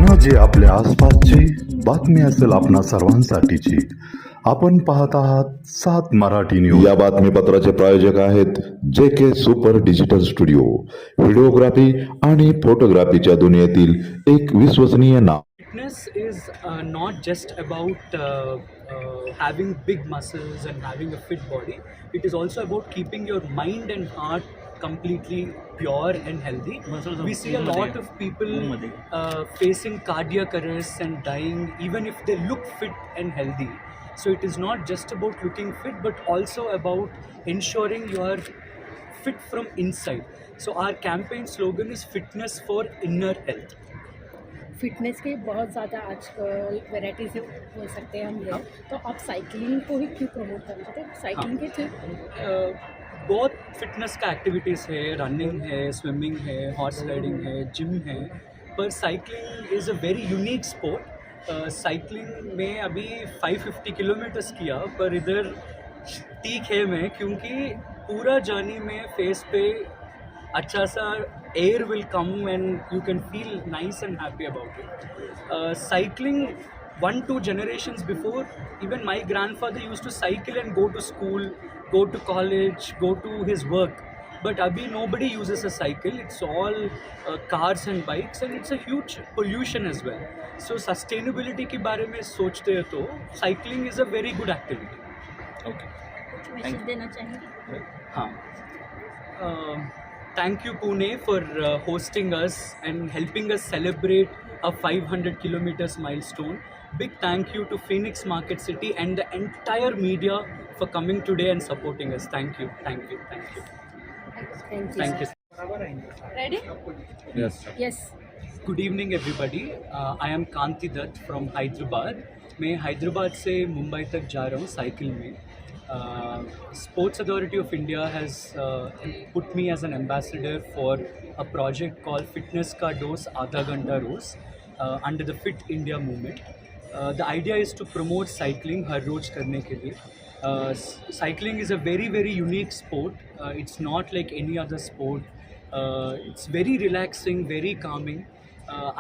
घटना जे आपल्या आसपासची बातमी असेल आपणा सर्वांसाठीची. आपण पाहत आहात 7 मराठी न्यूज. या बातमीपत्राचे प्रायोजक आहेत JK super digital studio. Videography आणि फोटोग्राफीच्या दुनियेतील एक विश्वसनीय नाव. Fitness is not just about having big muscles and having a fit body. It is also about keeping your mind and heart completely pure and healthy. We see a lot of people facing cardiac arrests and dying even if they look fit and healthy. So it is not just about looking fit but also about ensuring you are fit from inside. So our campaign slogan is fitness for inner health. Fitness के बहुत ज़्यादा आजकल varieties बोल सकते हैं हम लोग, तो आप साइकिलिंग को ही क्यों प्रमोट करना चाहते हैं? साइकिलिंग के थ्रू बहुत फिटनेस का एक्टिविटीज़ है, रनिंग है, स्विमिंग है, हॉर्स राइडिंग है, जिम है, पर cycling is a very unique sport. Cycling में अभी 550 किलोमीटर्स किया, पर इधर ठीक है मैं, क्योंकि पूरा जर्नी में फेस पे अच्छा सा air will come and you can feel nice and happy about it. Cycling 1-2 generations before, even my grandfather used to cycle and go to school, go to college, go to his work. But abhi nobody uses a cycle. It's all cars and bikes, and it's a huge pollution as well. So sustainability के बारे में सोचते हैं तो cycling is a very good activity. Okay. Message देना चाहेंगे? हाँ. Thank you Pune for hosting us and helping us celebrate a 500 kilometers milestone. Big thank you to Phoenix Market City and the entire media for coming today and supporting us. Thank you, thank you, thank you. Thank you. Ready? Yes. Good evening everybody. I am Kanti Dutt from Hyderabad. मैं हैदराबाद से मुंबई तक जा रहा हूँ cycle में. Sports Authority of India has put me as an ambassador for a project called Fitness Ka Dose Aadha Ghanta Roz under the Fit India movement. The idea is to promote cycling हर रोज करने के लिए. Cycling is a very very unique sport. It's not like any other sport. It's very relaxing, very calming.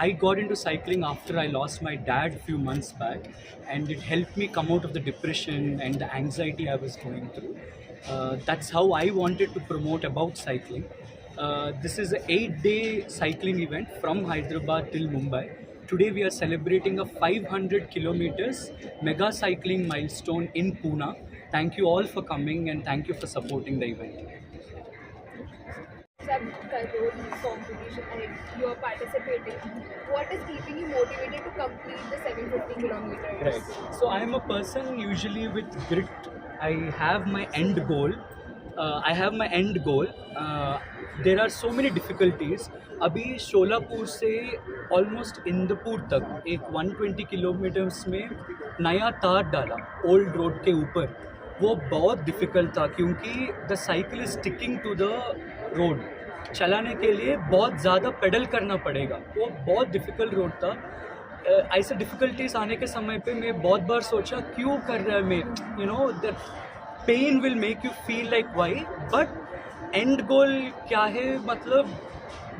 I got into cycling after I lost my dad a few months back, and it helped me come out of the depression and the anxiety I was going through. That's how I wanted to promote about cycling. This is an 8-day cycling event from Hyderabad till Mumbai. Today we are celebrating a 500 kilometers mega cycling milestone in Pune. Thank you all for coming and thank you for supporting the event. Competition and you are participating. What is keeping you motivated to complete the 750 kilometers? Right. So I am a person usually with grit. I have my end goal. There are so many difficulties. अभी शोलापुर से almost Indpur तक एक 120 kilometres में नया तार डाला old road के ऊपर. वो बहुत डिफ़िकल्ट था क्योंकि the cycle is sticking to the road. चलाने के लिए बहुत ज़्यादा पेडल करना पड़ेगा. वो बहुत डिफ़िकल्ट रोड था. ऐसे डिफ़िकल्टीज आने के समय पे मैं बहुत बार सोचा क्यों कर रहा है मैं. You know the pain will make you feel like why, but end goal क्या है, मतलब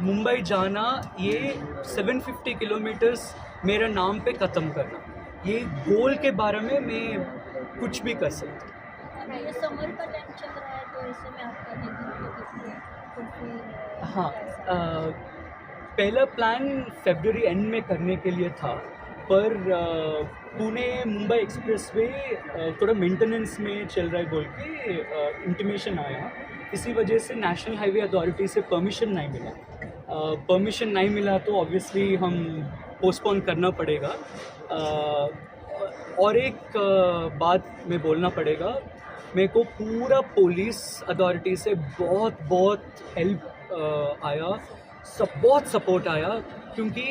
मुंबई जाना, ये 750 किलोमीटर्स मेरे नाम पे ख़त्म करना. ये गोल के बारे में मैं कुछ भी कर सकता. ये समर का टाइम चल रहा है, तो ऐसे में आपका हाँ. पहला प्लान फरवरी एंड में करने के लिए था, पर पुणे मुंबई एक्सप्रेस वे थोड़ा मेंटेनेंस में चल रहा है बोल के इंटीमेशन आया. इसी वजह से नेशनल हाईवे अथॉरिटी से परमिशन नहीं मिला. परमिशन नहीं मिला तो ऑब्वियसली हम पोस्टपोन करना पड़ेगा. और एक बात मैं बोलना पड़ेगा, मेरे को पूरा पुलिस अथॉरिटी से बहुत हेल्प आया, बहुत सपोर्ट आया, क्योंकि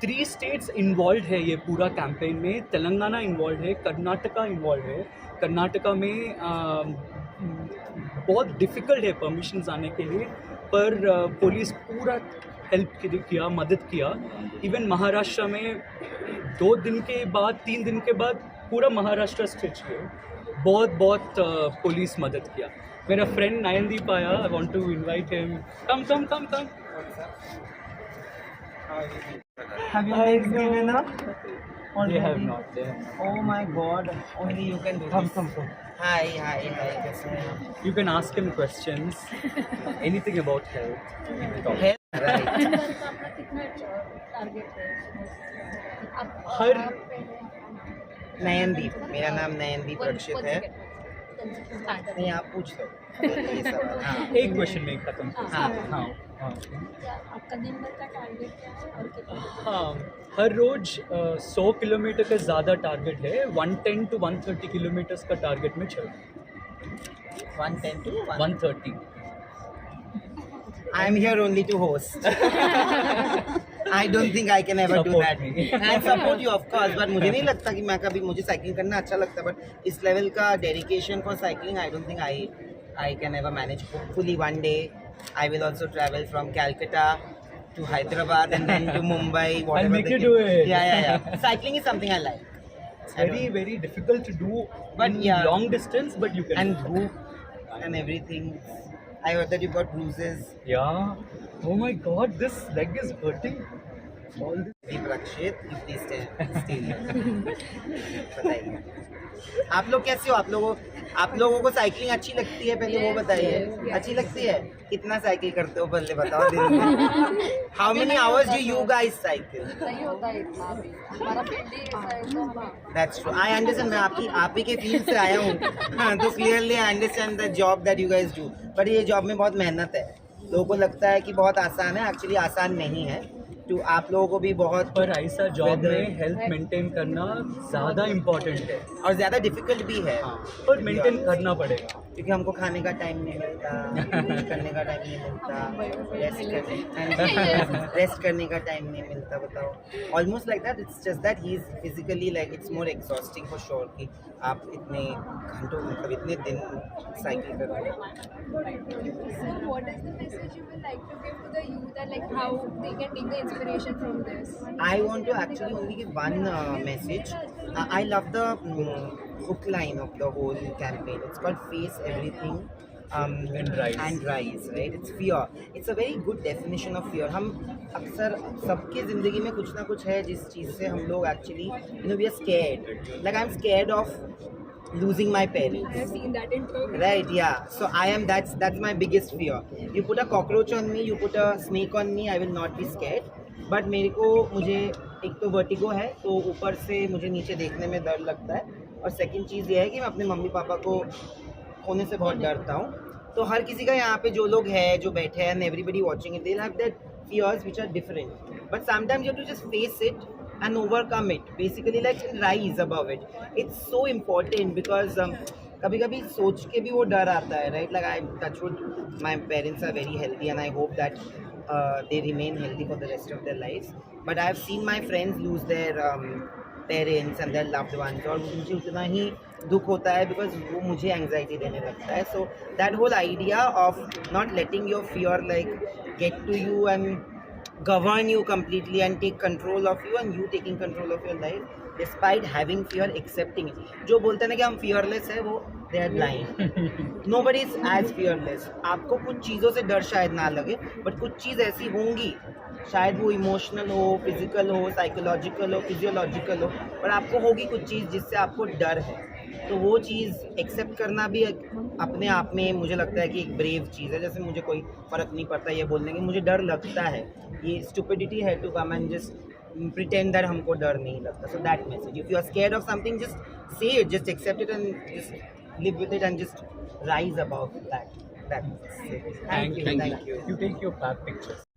3 स्टेट्स इन्वॉल्व है ये पूरा कैंपेन में. तेलंगाना इन्वॉल्व है, कर्नाटका इन्वॉल्व है. कर्नाटका में बहुत डिफ़िकल्ट है परमिशंस आने के लिए, पर पुलिस पूरा हेल्प किया, मदद किया. इवन महाराष्ट्र में 2 दिन के बाद 3 दिन के बाद पूरा महाराष्ट्र स्ट्रेच किया. बहुत पुलिस मदद किया. मेरा फ्रेंड नयनदीप आया. I want to invite him. Come. Have your legs given up? They have not. They have not. Oh my God! Only you can do this. Come. Hi. कैसे हैं आप? You can ask him questions, anything about health. he will talk. Right. अपना कितना target है? हर नयनदीप, मेरा नाम नयनदीप रक्षित है। नहीं, आप पूछ लो ये सब। हाँ। एक क्वेश्चन में खत्म। हाँ। हाँ। आपका दिन भर का टारगेट क्या है और कितना? हाँ, हर रोज 100 किलोमीटर का ज़्यादा टारगेट है। 110 to 130 किलोमीटर्स का टारगेट में चल रहा हूँ। 110 to 130। I am here only to host. I don't think I can ever do Support that. me. And support you of course, but मुझे नहीं लगता कि मैं कभी, मुझे साइकिलिंग करना अच्छा लगता है, but इस लेवल का dedication for cycling I don't think I can ever manage. Hopefully one day I will also travel from Calcutta to Hyderabad and then to Mumbai. Whatever make the you case. do it. Yeah. Cycling is something I like. It's very difficult to do But in yeah. long distance, but you can. And hoop and everything. I heard that you got bruises. Yeah. Oh my God, this leg is hurting. All this. Deep Rakshit, you please stay here. बताइए, आप लोग कैसे हो? आप लोगों को cycling अच्छी लगती है? पहले वो बताइए। अच्छी लगती है? कितना साइकिल करते हो पहले बताओ दिन में? How many hours do you guys cycle? नहीं होता है इतना भी, हमारा पेट ही ऐसा है तो हम That's true. I understand. मैं आप ही के फील्ड से आया हूँ। हाँ, तो clearly I understand the job that you guys do. पर ये जॉब में बहुत मेहनत है। लोगों को लगता है कि बहुत आसान है, एक्चुअली आसान नहीं है। तो आप लोगों को भी बहुत पर ऐसा जॉब Weather. में हेल्थ मेंटेन करना ज़्यादा इम्पोर्टेंट है। और ज़्यादा डिफिकल्ट भी है। हाँ, पर मेंटेन करना पड़ेगा। क्योंकि हमको खाने का टाइम नहीं मिलता, कुछ करने का टाइम नहीं मिलता, रेस्ट करने का टाइम नहीं मिलता। बताओ, almost like that. It's just that he is physically like it's more exhausting for sure कि आप इतने घंटों, मतलब इतने दिन साइकिल कर रहे हो। So what is the message you would like to give to the youth and like how they can take the inspiration from this? I want to actually only give one message. I love the hook line of the whole campaign. It's called Face Everything And Rise. And rise, right? It's fear. It's a very good definition of fear. हम अक्सर सबकी ज़िंदगी में कुछ ना कुछ है जिस चीज़ से हम लोग actually, we are scared. Like I'm scared of losing my parents. I have seen that in film. Right, yeah. So I am, that's my biggest fear. You put a cockroach on me, you put a snake on me, I will not be scared. But मुझे एक तो vertigo है, तो ऊपर से मुझे नीचे देखने में डर लगता है। और सेकंड चीज़ ये है कि मैं अपने मम्मी पापा को खोने से बहुत डरता हूँ। तो हर किसी का यहाँ पे जो लोग हैं, जो बैठे हैं, and everybody watching it, they'll have their fears which are different. But sometimes you have to just face it and overcome it. Basically, like rise above it. It's so important because कभी-कभी सोच के भी वो डर आता है, right? Like I touch wood, my parents are very healthy and I hope that they remain healthy for the rest of their lives. But I have seen my friends lose their parents and their loved ones, और मुझे उतना ही दुख होता है because वो मुझे anxiety देने लगता है. So that whole idea of not letting your fear like get to you and govern you completely and take control of you and you taking control of your life despite having fear, accepting it. जो बोलते हैं ना कि हम fearless है, वो they are blind. Nobody is as fearless. आपको कुछ चीज़ों से डर शायद ना लगे, but कुछ चीज़ ऐसी होंगी, शायद वो इमोशनल हो, फिजिकल हो, साइकोलॉजिकल हो, फिजियोलॉजिकल हो, पर आपको होगी कुछ चीज़ जिससे आपको डर है। तो वो चीज़ एक्सेप्ट करना भी अपने आप में मुझे लगता है कि एक ब्रेव चीज़ है। जैसे मुझे कोई फ़र्क नहीं पड़ता ये बोलने की मुझे डर लगता है, ये स्टुपिडिटी है to come and just pretend that हमको डर नहीं लगता. So that message, if you are scared of something, just say it, just accept it and just live with it and just rise above that. That's it. Thank you. You take your pictures.